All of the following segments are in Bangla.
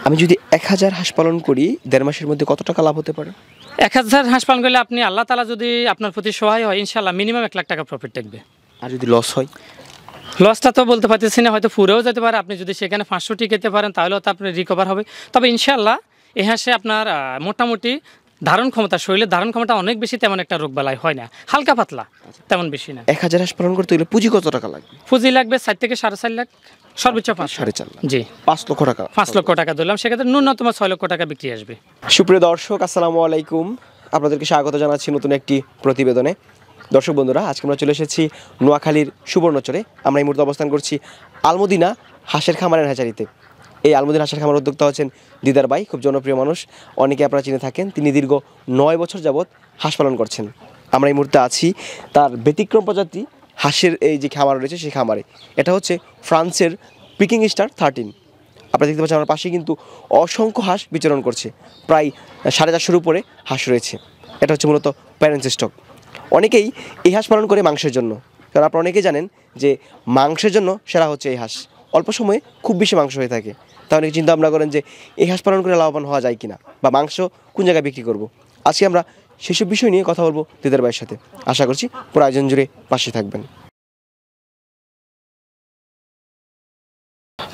আমি যদি 1000 হাঁস পালন করি 1.5 মাসের মধ্যে কত টাকা লাভ হতে পারে? 1000 হাঁস পালন করলে আপনি আল্লাহ তাআলা যদি আপনার প্রতি সহায় হয় ইনশাআল্লাহ মিনিমাম 1 লাখ টাকা প্রফিট থাকবে। আর যদি লস হয়? লসটা তো বলতে পারতেছি না, হয়তো পুরেও যেতে পারে। আপনি যদি সেখানে 500 টিকাতে পারেন তাহলেও তো আপনি রিকভার হবে। তবে ইনশাআল্লাহ এই হাঁসে আপনার মোটামুটি ধারণ ক্ষমতা, শরীরের ধারণ ক্ষমতা অনেক বেশি, তেমন একটা রোগ বালাই হয় না, হালকা পাতলা, তেমন বেশি না। 1000 হাঁস পালন করতে গেলে পুঁজি কত টাকা লাগবে? পুঁজি লাগবে 4 থেকে 4.5 লাখ, সর্বোচ্চ 4.5 লাখ। জি 5 লক্ষ টাকা। 5 লক্ষ টাকা ধরলাম, সেক্ষেত্রে ন্যূনতম 6 লক্ষ টাকা বিক্রি আসবে। সুপ্রিয় দর্শক, আসসালামু আলাইকুম। আপনাদেরকে স্বাগত জানাচ্ছি নতুন একটি প্রতিবেদনে। দর্শক বন্ধুরা, আজকে আমরা চলে এসেছি নোয়াখালীর সুবর্ণচরে। আমরা এই মুহূর্তে অবস্থান করছি আলমদিনা হাঁসের খামারের হ্যাচারিতে। এই আলমদিনা হাঁসের খামার উদ্যোক্তা হচ্ছেন দিদার ভাই, খুব জনপ্রিয় মানুষ, অনেকে আপনারা চিনে থাকেন। তিনি দীর্ঘ 9 বছর যাবৎ হাঁস পালন করছেন। আমরা এই মুহূর্তে আছি তার ব্যতিক্রম প্রজাতি হাঁসের এই যে খামার রয়েছে সেই খামারে। এটা হচ্ছে ফ্রান্সের পিকিং স্টার 13। আপনারা দেখতে পাচ্ছেন আমার পাশে কিন্তু অসংখ্য হাঁস বিচরণ করছে, প্রায় 450-এর উপরে হাঁস রয়েছে। এটা হচ্ছে মূলত প্যারেন্টস স্টক। অনেকেই এই হাঁস পালন করে মাংসের জন্য, কারণ আপনারা অনেকেই জানেন যে মাংসের জন্য সেরা হচ্ছে এই হাঁস। অল্প সময়ে খুব বেশি মাংস হয়ে থাকে। তাহলে অনেকে চিন্তা ভাবনা করেন যে এই হাঁস পালন করে লাভবান হওয়া যায় কিনা, বা মাংস কোন জায়গায় বিক্রি করব। আজকে আমরা সেসব বিষয় নিয়ে কথা বলবো দিদার ভাইয়ের সাথে। আশা করছি পুরো আয়োজন জুড়ে পাশে থাকবেন।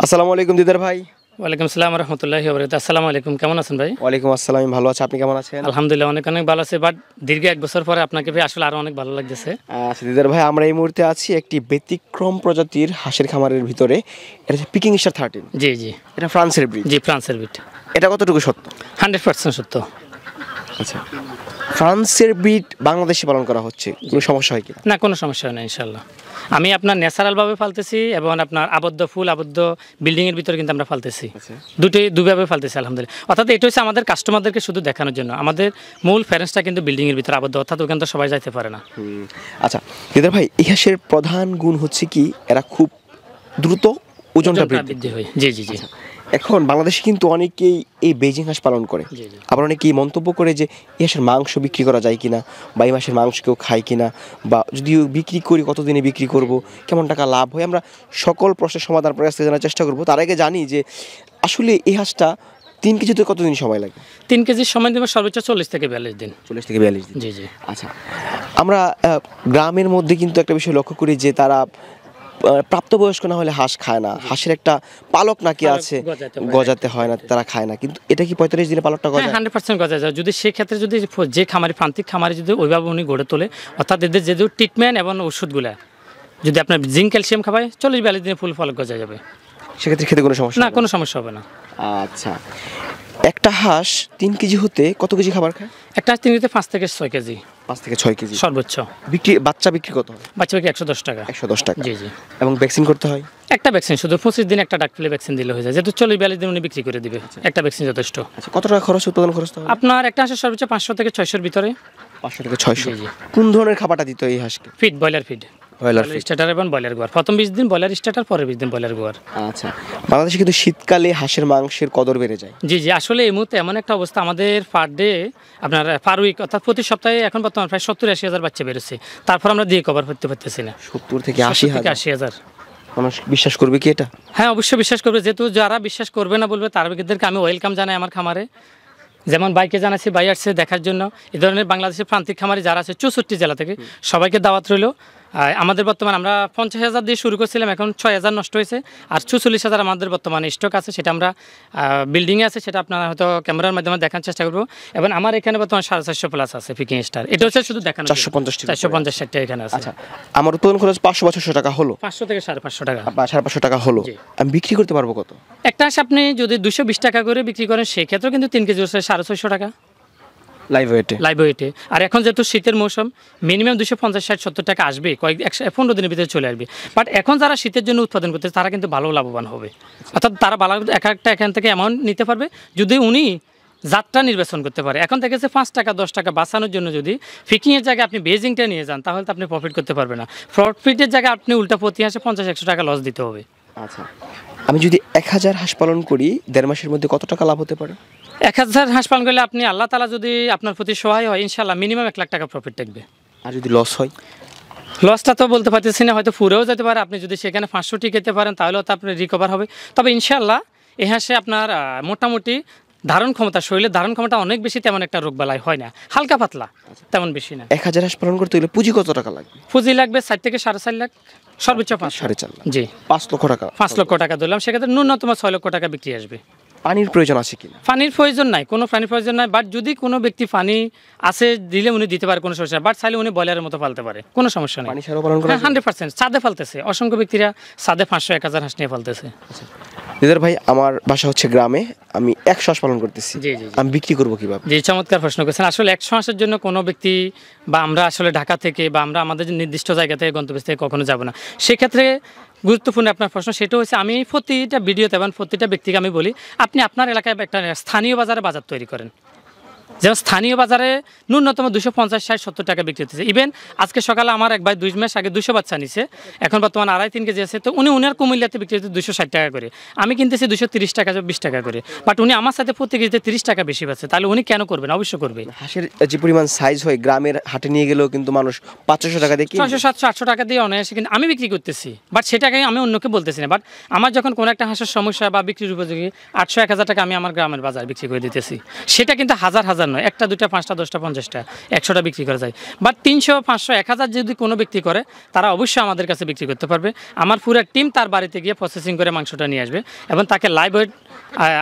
আসসালামু আলাইকুম দিদার ভাই। ওয়ালাইকুম আসসালাম রহমতুল্লাহি ওয়া বারাকাতুহু। আসসালামু আলাইকুম, কেমন আছেন ভাই? ওয়ালাইকুম আসসালাম, আমি ভালো আছি, আপনি কেমন আছেন? আলহামদুলিল্লাহ অনেক অনেক ভালো আছে, বাট দীর্ঘ 1 বছর পরে আপনাকে পেয়ে আসলে আরো অনেক ভালো লাগতেছে। আচ্ছা দিদার ভাই, আমরা এই মুহূর্তে আছি একটি ব্যতিক্রম প্রজাতির হাঁসের খামারের ভিতরে। এটা হচ্ছে পিকিং স্টার 13। জি জি, এটা ফ্রান্সের ব্রিড। জি ফ্রান্সের বিট। এটা কতটুকু সত্য? 100% সত্য। আচ্ছা, ফ্রান্সের ব্রিড বাংলাদেশে পালন করা হচ্ছে, কোনো সমস্যা হয় কি না? কোনো সমস্যা হয় না ইনশাল্লাহ। আমি আপনার ন্যাচারালভাবে ফালতেছি এবং আপনার আবদ্ধ ফুল আবদ্ধ বিল্ডিংয়ের ভিতরে কিন্তু আমরা ফালতেছি। দুইভাবে ফালতেছি আলহামদুলিল্লাহ। অর্থাৎ এটা হচ্ছে আমাদের কাস্টমারদেরকে শুধু দেখানোর জন্য। আমাদের মূল ফ্যারেন্সটা কিন্তু বিল্ডিংয়ের ভিতরে আবদ্ধ, অর্থাৎ ওখানে তো সবাই যাইতে পারে না। আচ্ছা দিদার ভাই, এই হাঁসের প্রধান গুণ হচ্ছে কি এরা খুব দ্রুত ওজনটা বৃদ্ধি হয়। জি জি জি। এখন বাংলাদেশে কিন্তু অনেকেই এই বেজিং হাঁস পালন করে, আবার অনেকেই মন্তব্য করে যে এই হাঁসের মাংস বিক্রি করা যায় কিনা, বা এই মাসের মাংস কেউ খায় কিনা, বা যদি বিক্রি করি কতদিনে বিক্রি করব, কেমন টাকা লাভ হয়। আমরা সকল প্রশ্নের সমাধান প্রয়াস জানার চেষ্টা করব। তার আগে জানি যে আসলে এই হাঁসটা 3 কেজিতে কতদিন সময় লাগে? 3 কেজির সময় দেবে সর্বোচ্চ 40 থেকে 42 দিন। 40 থেকে 42 দিন। জি জি। আচ্ছা, আমরা গ্রামের মধ্যে কিন্তু একটা বিষয় লক্ষ্য করি যে তারা প্রাপ্তবয়স্ক না হলে হাঁস খায় না। হাঁসের একটা পালক নাকি আছে, গজাতে হয় না, তারা খায় না। কিন্তু এটা কি 45 দিনে পালকটা গজায়? 100% গজায় যায়। যদি সেক্ষেত্রে যদি যে খামারি প্রান্তিক খামারি যদি ওইভাবে উনি গড়ে তোলে, অর্থাৎ এদের যে ট্রিটমেন্ট এবং ওষুধগুলা যদি আপনার জিঙ্ক ক্যালসিয়াম খাওয়ায় 40-42 দিনে ফুল পালক গজায় যাবে। সেক্ষেত্রে খেতে কোনো সমস্যা না? কোনো সমস্যা হবে না। আচ্ছা, একটা হাঁস 3 কেজি হতে কত কেজি খাবার খায়? একটা হাঁস 3 থেকে 5 থেকে 6 কেজি। 5 থেকে 6 কেজি সর্বোচ্চ। বাচ্চা বিক্রি কত হয়? বাচ্চা বিক্রি 110 টাকা। 110 টাকা। জি জি। এবং ভ্যাকসিন করতে হয়? একটা ভ্যাকসিন, শুধু 25 দিন একটা ডাক ফেলে ভ্যাকসিন দিলে হয়ে যায়। যেহেতু 40-42 দিন উনি বিক্রি করে দিবে, একটা ভ্যাকসিন যথেষ্ট। আচ্ছা, কত টাকা খরচ, উৎপাদন খরচ? আপনার একটা হাঁসের সর্বোচ্চ 500 থেকে 600-এর ভিতরে। 500 থেকে 600। জি জি। কোন ধরনের খাবারটা দিতে হয় এই হাঁসকে? Feed, broiler feed. Broiler starter এবং ব্রয়লার গোয়ার। প্রথম 20 দিন ব্রয়লার স্টার্টার, পরের 20 দিন ব্রয়লার গোয়ার। আচ্ছা, বাংলাদেশে কিন্তু শীতকালে হাঁসের মাংসের কদর বেড়ে যায়। জি জি, আসলে এই মুহূর্তে এমন একটা অবস্থা, আমাদের পার ডে আপনার পার উইক অর্থাৎ প্রতি সপ্তাহে এখন বর্তমানে প্রায় 70-80 হাজার বাচ্চা বেরোচ্ছে। তারপর আমরা দিয়ে কভার করতে পারতেছি না। 70 থেকে 80 হাজার। মানুষ বিশ্বাস করবে কি এটা? হ্যাঁ, অবশ্যই বিশ্বাস করবে। যেহেতু যারা বিশ্বাস করবে না বলবে, তাদেরকে আমি ওয়েলকাম জানাই আমার খামারে। যেমন বাইকে জানাচ্ছি, বাই আসছে দেখার জন্য। এই ধরনের বাংলাদেশের প্রান্তিক খামারি যারা আছে 64 জেলা থেকে, সবাইকে দাওয়াত রইল। আমাদের বর্তমানে আমরা 50,000 দিয়ে শুরু করছিলাম, এখন 6,000 নষ্ট হয়েছে। আর 44,000 আমাদের বর্তমানে স্টক আছে, সেটা আমরা বিল্ডিংয়ে আছে, সেটা আপনারা হয়তো ক্যামেরার মাধ্যমে দেখার চেষ্টা করবো। এবং আমার এখানে বর্তমানে 450 প্লাস আছে পিকিং স্টার। এটা হচ্ছে শুধু দেখানো 450-60 এখানে আছে। আচ্ছা, আমার উৎপাদন খরচ 500-600 টাকা হলো, 500 থেকে 550 টাকা বা 550 টাকা হলো, আমি বিক্রি করতে পারবো কত? একটা হাঁস আপনি যদি 220 টাকা করে বিক্রি করেন, সেক্ষেত্রেও কিন্তু 3 কেজি 650 টাকা লাইভ ওয়েটে। আর এখন যেহেতু শীতের মৌসুম, মিনিমাম 250-60-70 টাকা আসবে, 15 দিনের ভিতরে চলে আসবে। বাট এখন যারা শীতের জন্য উৎপাদন করতে, তারা কিন্তু ভালো লাভবান হবে। অর্থাৎ তারা ভালো একটা এখান থেকে অ্যামাউন্ট নিতে পারবে যদি উনি যাত্রা নির্বাচন করতে পারে। এখন থেকে 5 টাকা 10 টাকা বাঁচানোর জন্য যদি ফিকিংয়ের জায়গায় আপনি বেজিংটা নিয়ে যান, তাহলে তো আপনি প্রফিট করতে পারবেন না। প্রফিটের জায়গায় আপনি উল্টা প্রতি হাঁসে 50-100 টাকা লস দিতে হবে। আচ্ছা, আমি যদি 1000 হাঁস পালন করি 1.5 মাসের মধ্যে কত টাকা লাভ হতে পারে? 1000 হাঁস পালন করলে আপনি আল্লাহ তাআলা যদি আপনার প্রতি সহায় হয় ইনশাআল্লাহ মিনিমাম 1 লাখ টাকা প্রফিট থাকবে। আর যদি লস হয়? লসটা তো বলতে পারতেছি না, হয়তো পুরেও যেতে পারে। আপনি যদি সেখানে 500 টিকাতে পারেন তাহলেও তো আপনি রিকভার হবে। তবে ইনশাআল্লাহ এই হাঁসে আপনার মোটামুটি ধারণ ক্ষমতা, শরীরের ধারণ ক্ষমতা অনেক বেশি, তেমন একটা রোগ বালাই হয় না, হালকা পাতলা, তেমন বেশি না। 1000 হাঁস পালন করতে হলে পুঁজি কত টাকা লাগবে? পুঁজি লাগবে 4 থেকে 4.5 লাখ, সর্বোচ্চ 5। 4.5 লাখ, জি 5 লক্ষ টাকা। 5 লক্ষ টাকা দিলাম, সেক্ষেত্রে ন্যূনতম 6 লক্ষ টাকা বিক্রি আসবে। পানির প্রয়োজন আছে কিনা? পানির প্রয়োজন নাই, কোনো পানির প্রয়োজন নাই। বাট যদি কোনো ব্যক্তি পানি আছে দিলে উনি দিতে পারে, কোনো সমস্যা। বাট চাইলে উনি ব্রয়লারের মতো পালতে পারে, কোনো সমস্যা নেই। পানি ছাড়াও পালন করা যায়? 100% ছাদে ফালতেছে, অসংখ্য ব্যক্তিরা ছাদে 500-1000 হাঁস নিয়ে ফালতেছে। দিদার ভাই, আমার বাসা হচ্ছে গ্রামে, আমি 100 হাঁস পালন করতেছি, জি জি আমি বিক্রি করবো কিভাবে? জি, চমৎকার প্রশ্ন করেছেন। আসলে 100 হাঁসের জন্য কোনো ব্যক্তি বা আমরা আসলে ঢাকা থেকে বা আমরা আমাদের যে নির্দিষ্ট জায়গা থেকে গন্তব্য থেকে কখনো যাব না। সেক্ষেত্রে গুরুত্বপূর্ণ আপনার প্রশ্ন, সেটা হচ্ছে আমি প্রতিটা ভিডিওতে এবং প্রতিটা ব্যক্তিকে আমি বলি, আপনি আপনার এলাকায় একটা স্থানীয় বাজারে বাজার তৈরি করেন। যেমন স্থানীয় বাজারে ন্যূনতম 250, 60, 70 টাকা বিক্রি হতেছে। ইভেন আজকে সকালে আমার এক ভাই 2 মাস আগে 200 বাচ্চা নিছে, এখন বর্তমান 2.5-3 কেজি আছে। তো উনার কুমিল্লাতে বিক্রি হচ্ছে 260 টাকা করে, আমি কিনতেছি 230 টাকা, 20 টাকা করে। বাট উনি আমার সাথে প্রতি কেজিতে 30 টাকা বেশি পাচ্ছে, তাহলে উনি কেন করবেন? অবশ্যই করবে। হাঁসের যে পরিমাণ সাইজ হয়, গ্রামের হাটে নিয়ে গেলেও কিন্তু মানুষ 500 টাকা দিয়ে কিনে। 600, 700, 800 টাকা দিয়ে অনায়াসে কিন্তু আমি বিক্রি করতেছি। বাট সেটাকে আমি অন্যকে বলতেছি না। বাট আমার যখন কোনো একটা হাঁসের সমস্যা বা বিক্রির উপযোগী 800-1000 টাকা আমি আমার গ্রামের বাজার বিক্রি করে দিতেছি। সেটা কিন্তু হাজার হাজার নয়, 1টা 2টা 5টা 10টা 50টা 100টা বিক্রি করা যায়। বাট 300, 500, 1000 যদি কোনো ব্যক্তি করে, তারা অবশ্যই আমাদের কাছে বিক্রি করতে পারবে। আমার পুরো টিম তার বাড়িতে গিয়ে প্রসেসিং করে মাংসটা নিয়ে আসবে এবং তাকে লাইভ ওয়েট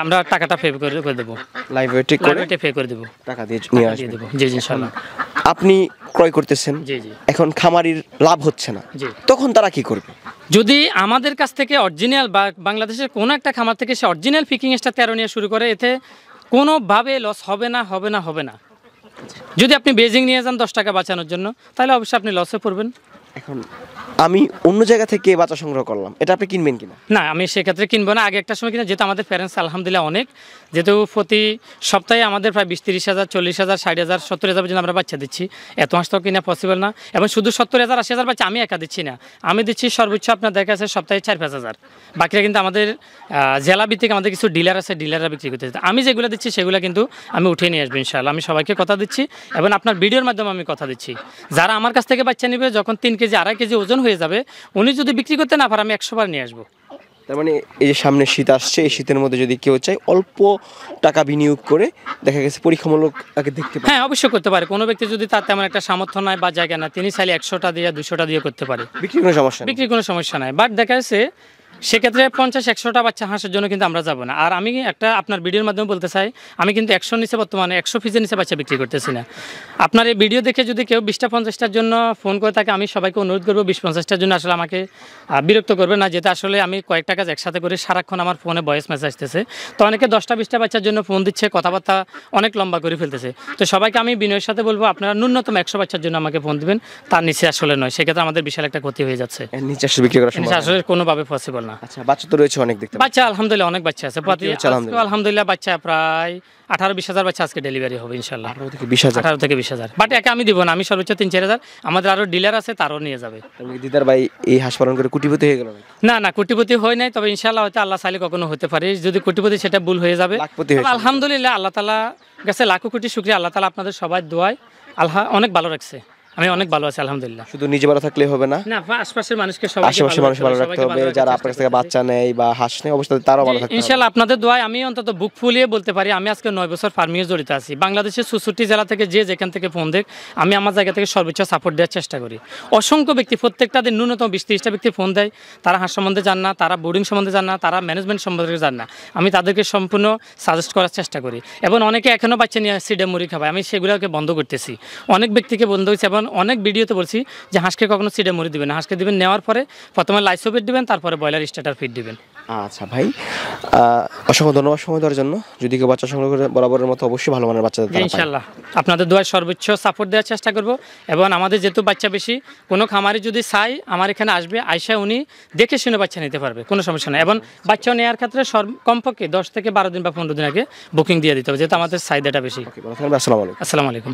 আমরা টাকাটা পে করে দেবো, লাইভ ওয়েটে করে পে করে দেবো, টাকা দিয়ে নিয়ে দিয়ে আসবে। দেবো। জি জি, ইনশাআল্লাহ। আপনি ক্রয় করতেছেন, জি জি এখন খামারির লাভ হচ্ছে না, জি। তখন তারা কি করবে? যদি আমাদের কাছ থেকে অরিজিনাল বা বাংলাদেশের কোনো একটা খামার থেকে সে অরিজিনাল পিকিং এসটা 13 নিয়ে শুরু করে, এতে কোনোভাবে লস হবে না, হবে না, হবে না। যদি আপনি বেজিং নিয়ে যান 10 টাকা বাঁচানোর জন্য, তাহলে অবশ্যই আপনি লসে পড়বেন। এখন আমি অন্য জায়গা থেকে বাচ্চা সংগ্রহ করলাম, এটা আপনি কিনবেন কিনা? না, আমি সেক্ষেত্রে কিনবো না। আগে একটা সময় কিনা, যেহেতু আমাদের প্যারেন্টস আলহামদুলিল্লাহ অনেক, যেহেতু প্রতি সপ্তাহে আমাদের প্রায় 20-30 হাজার, 40 হাজার, 60 হাজার, 70 হাজার পর্যন্ত আমরা বাচ্চা দিচ্ছি। এত হাঁস তো কিনা পসিবল না। এবং শুধু 70 হাজার, 80 হাজার বাচ্চা আমি একা দিচ্ছি না, আমি দিচ্ছি সর্বোচ্চ আপনার দেখা যাচ্ছে সপ্তাহে 4-5 হাজার। বাকিরা কিন্তু আমাদের জেলা ভিত্তিক আমাদের কিছু ডিলার আছে, ডিলাররা বিক্রি করতে। আমি যেগুলো দিচ্ছি সেগুলো কিন্তু আমি উঠিয়ে নিয়ে আসবো ইনশাআল্লাহ। আমি সবাইকে কথা দিচ্ছি এবং আপনার ভিডিওর মাধ্যমে আমি কথা দিচ্ছি, যারা আমার কাছ থেকে বাচ্চা নেবে, যখন 3 কেজি 2.5 কেজি ওজন হয়ে যাবে, উনি যদি বিক্রি করতে না পারে, আমি 100 বার নিয়ে আসবো। তার মানে এই যে সামনে শীত আসছে, এই শীতের মধ্যে যদি কেউ চায় অল্প টাকা বিনিয়োগ করে দেখা গেছে পরীক্ষামূলক আগে দেখতে পারে। হ্যাঁ, অবশ্যই করতে পারে। কোনো ব্যক্তি যদি তার তেমন একটা সামর্থ্য নাই বা জায়গা না, তিনি চাইলে 100টা দিয়ে 200টা দিয়ে করতে পারে, বিক্রি কোনো সমস্যা নেই। বিক্রি কোনো সমস্যা নাই। বাট দেখা যাচ্ছে সেক্ষেত্রে 50-100টা বাচ্চা হাঁসের জন্য কিন্তু আমরা যাব না। আর আমি একটা আপনার ভিডিওর মাধ্যমে বলতে চাই, আমি কিন্তু 100 নিচে, বর্তমানে 100 পিসের নিচে বাচ্চা বিক্রি করতেছি না। আপনার এই ভিডিও দেখে যদি কেউ 20টা-50টার জন্য ফোন করে থাকে, আমি সবাইকে অনুরোধ করবো 20-50টার জন্য আসলে আমাকে বিরক্ত করবে না, যেটা আসলে আমি কয়েকটা কাজ একসাথে করে সারাক্ষণ আমার ফোনে ভয়েস মেসেজ আসতেছে। তো অনেকে 10টা-20টা বাচ্চার জন্য ফোন দিচ্ছে, কথাবার্তা অনেক লম্বা করে ফেলতেছে। তো সবাইকে আমি বিনয়ের সাথে বলবো, আপনারা ন্যূনতম 100 বাচ্চার জন্য আমাকে ফোন দিবেন, তার নিচে আসলে নয়। সেক্ষেত্রে আমাদের বিশাল একটা ক্ষতি হয়ে যাচ্ছে, এর নিচে আসলে বিক্রি করা সম্ভব না। আসলে কোনোভাবে পসিবল না। আচ্ছা, বাচ্চা তো রয়েছে অনেক দেখতে পাচ্ছি। বাচ্চা আলহামদুলিল্লাহ অনেক বাচ্চা আছে, আলহামদুলিল্লাহ। আলহামদুলিল্লাহ বাচ্চা প্রায় 18-20 হাজার বাচ্চা আজকে ডেলিভারি হবে ইনশাল্লাহ। 18 থেকে 20 হাজার। 18 থেকে 20 হাজার। বাট একে আমি দিব না, আমি সর্বোচ্চ 3-4 হাজার, আমাদের আরো ডিলার আছে, তারও নিয়ে যাবে। দিদার ভাই এই হাঁস পালন করে কোটিপতি হয়ে গেল নাকি? না না, কোটিপতি হয় নাই, তবে ইনশাল্লাহ হয়তো আল্লাহ চাইলে কখনো হতে পারে। যদি কোটিপতি সেটা ভুল হয়ে যাবে। লাখপতি হয়েছে। তবে আলহামদুলিল্লাহ আল্লাহ তাআলা কাছে লাখো কোটি শুকরিয়া, আল্লাহ তাআলা আপনাদের সবাই দোয়ায় আল্লাহ অনেক ভালো রাখছে। আমি অনেক ভালো আছি আলহামদুলিল্লাহ। শুধু নিজে ভালো থাকলে হবে না, না, আশপাশের মানুষকে সবাইকে আশেপাশে মানুষ ভালো রাখতে হবে। যারা আপনার কাছ থেকে বাচ্চা নেয় বা হাঁস নেয়, অবশ্যই তারাও ভালো থাকতে হবে। ইনশাআল্লাহ আপনাদের দোয়ায় আমি অন্তত বুক ফুলিয়ে বলতে পারি, আমি আজকে 9 বছর ফার্মিংয়ে জড়িত আছি। বাংলাদেশের 64 জেলা থেকে যে যেখান থেকে ফোন দেখ, আমি আমার জায়গা থেকে সর্বোচ্চ সাপোর্ট দেওয়ার চেষ্টা করি। অসংখ্য ব্যক্তি প্রত্যেকটা দিন ন্যূনতম 20-30টা ব্যক্তি ফোন দেয়, তারা হাঁস সম্বন্ধে জান না, তারা বোর্ডিং সম্বন্ধে জান না, তারা ম্যানেজমেন্ট সম্বন্ধে জান না। আমি তাদেরকে সম্পূর্ণ সাজেস্ট করার চেষ্টা করি এবং অনেকে এখনও বাচ্চা নিয়ে সিডে মুড়ি খাবায়, আমি সেগুলোকে বন্ধ করতেছি। অনেক ব্যক্তিকে বন্ধ হয়েছে এবং অনেক ভিডিওতে বলছি যে হাঁসকে কখনো সিডে মুড়ি দিবেন না, হাঁসকে দিবেন নেওয়ার পরে প্রথমে লাইসোফিট দিবেন, তারপরে ব্রয়লার স্টার্টার ফিড দিবেন। আচ্ছা ভাই, অসংখ্য ধন্যবাদ সময় দেওয়ার জন্য। যদি কেউ বাচ্চা সংগ্রহ করে বরাবরের মতো অবশ্যই ভালো মানের বাচ্চা দেয়। ইনশাআল্লাহ আপনাদের দোয়ায় সর্বোচ্চ সাপোর্ট দেওয়ার চেষ্টা করব এবং আমাদের যেহেতু বাচ্চা বেশি, কোনো খামারি যদি চাই আমার এখানে আসবে, আয়সা উনি দেখে শুনে বাচ্চা নিতে পারবে, কোনো সমস্যা নেই। এবং বাচ্চা নেওয়ার ক্ষেত্রে কমপক্ষে 10 থেকে 12 দিন বা 15 দিন আগে বুকিং দিয়ে দিতে হবে, যেহেতু আমাদের চাহিদাটা বেশি। আসসালামু আলাইকুম। আসসালামু আলাইকুম।